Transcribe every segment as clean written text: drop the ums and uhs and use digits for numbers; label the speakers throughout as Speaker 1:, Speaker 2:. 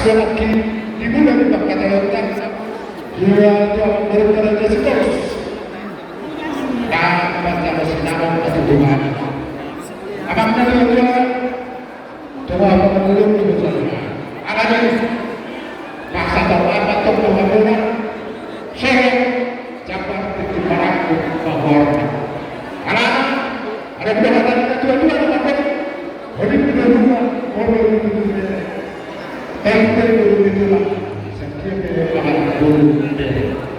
Speaker 1: sekali lagi dimulai di bab kata-kata dia berkata terus dan baca sinabang atau Tuhan abang dari Tuhan coba apa belum dibaca ada lagi masa apa tokoh apa saya jabat di baraku bahwa ada dua kata dua-dua apa hari kedua orang itu ente dulu itulah setiap orang dulu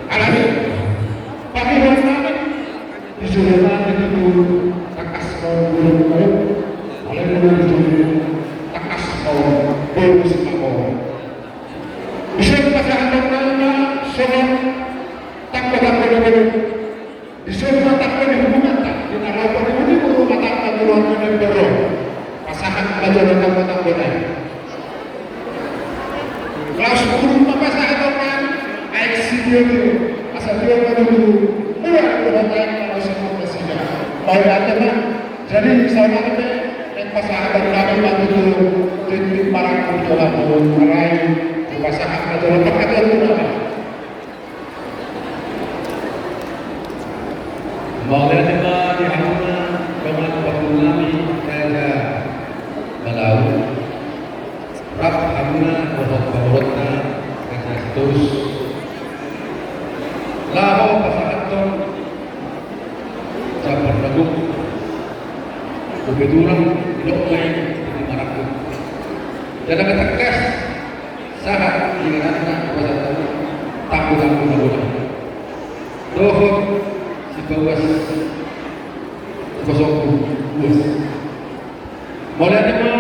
Speaker 1: alami pakai nama disuruh itu takas dulu oleh dulu takas baru semua bisa pasangan namanya soal tanpa dulu disuruh tanpa dihubungan tak di narapan ini baru mata duluan baru pasangan pelajaran tanpa kelas 10 apa saat orang eksibio itu asal dia dulu mulai berhubungan kalau semua presiden baik aja kan jadi misalnya itu yang pasangan kami bantu dulu di para kunjungan mulai pasangan adalah perhatian itu apa
Speaker 2: Maulana di Hamuna Roman Abdulami Raja Malau Rab Hamuna Rohot Raja Terus Laho Pasahaton Jabar Ragu Kebetulan Ilok lain di Maraku Jangan kata kes Sahat Ingatkan kepada Tamu-tamu Maulana Dohot Si bawas Kosong Buas Maulana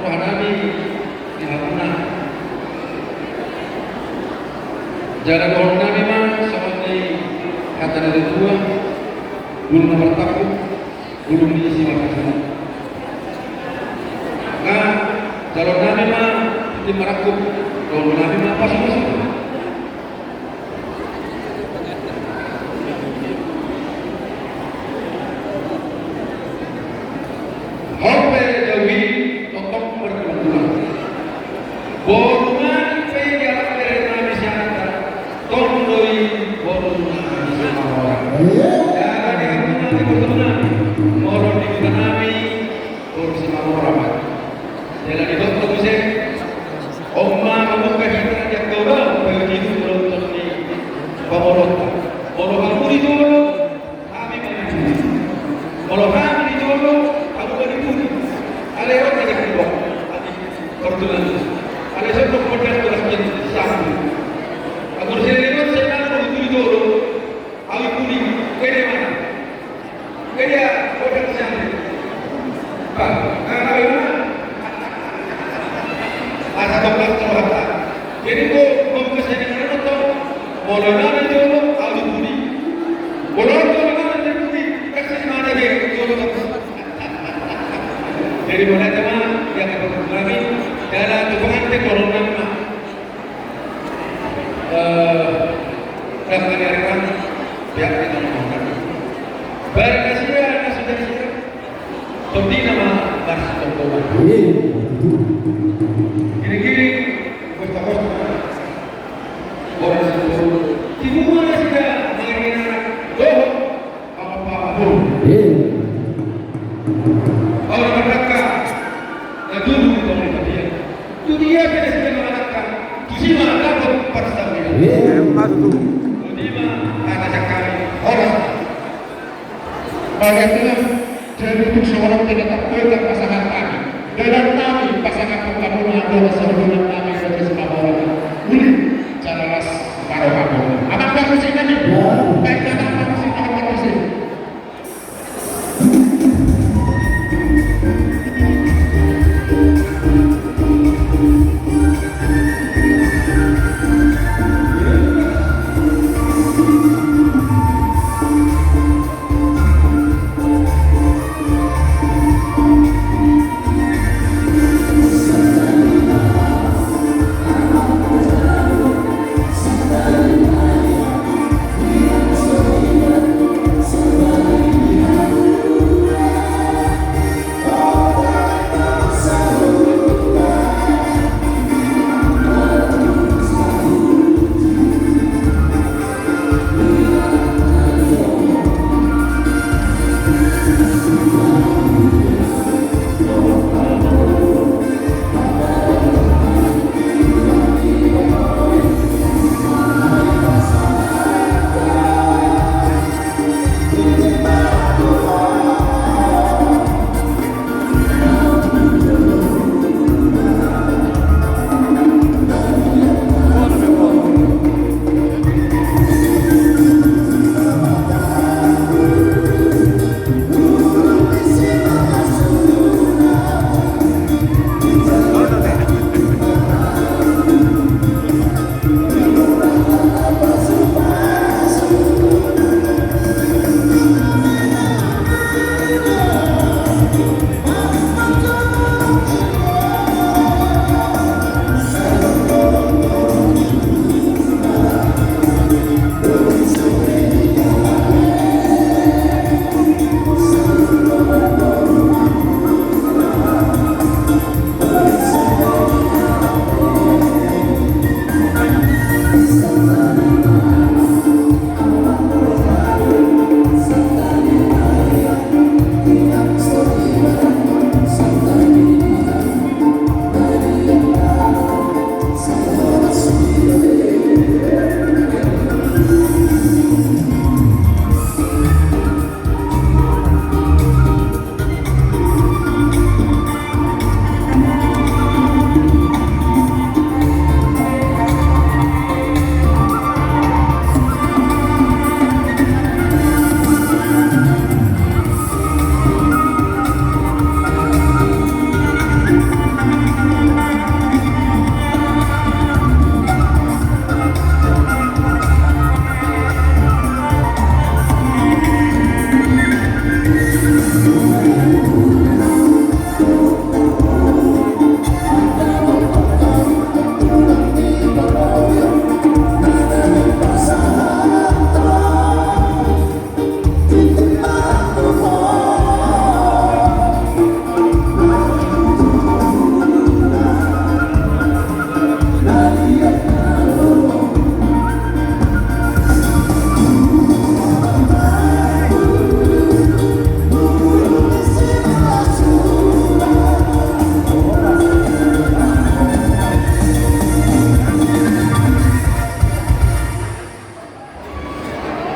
Speaker 2: Rohanami di Hamuna Jalan orang Nabi mah seperti kata dari tua belum nomor takut belum diisi makanan. Nah, jalan Nabi mah di Marakut, jalan Nabi mah apa semua. Hope Jawi untuk berkeluar. Borungan pejalan dari Nabi Syahada, tondoi borungan sama orang. Jangan dihamuna di berkeluar, moron di Nabi, borun sama orang. Jangan dibantu bisa. Oma membuka hidran yang kau begitu berontak di pemorot. Kalau kamu ditolong, kami maju. Kalau kami ditolong, kamu maju. Alewat aja keluar. Pertulan. Ada sebab modal terusnya satu. Agar saya lewat saya nak itu awi kuning. Kene mana? Kaya modal sana. Pak, mana mana? Asa toprak terhata. Jadi ko mempesan dengan itu, bolehlah itu awi kuning. Bolehlah itu kuning. Kasih mana dia? Jadi mana teman yang berkami dalam dukungan teknologi dapat diarahkan pihak yang menggunakan. Berkasih anak sudah siap. Tadi nama Baris Tongkoban. Gini-gini, kosta-kosta. Orang sebelum timur sudah mengingat doh apa-apa. Orang mereka dulu di dalam dia. Dunia tidak sedang mengatakan Tusima dapat persahabatan. Tusima kata cakap orang.
Speaker 1: Bagaimana jadi untuk seorang tidak terpegang pasangan kami dan kami pasangan penggabungan adalah seorang kami dari semua orang. Ini cara ras baru kamu. Apakah masih kami? Baik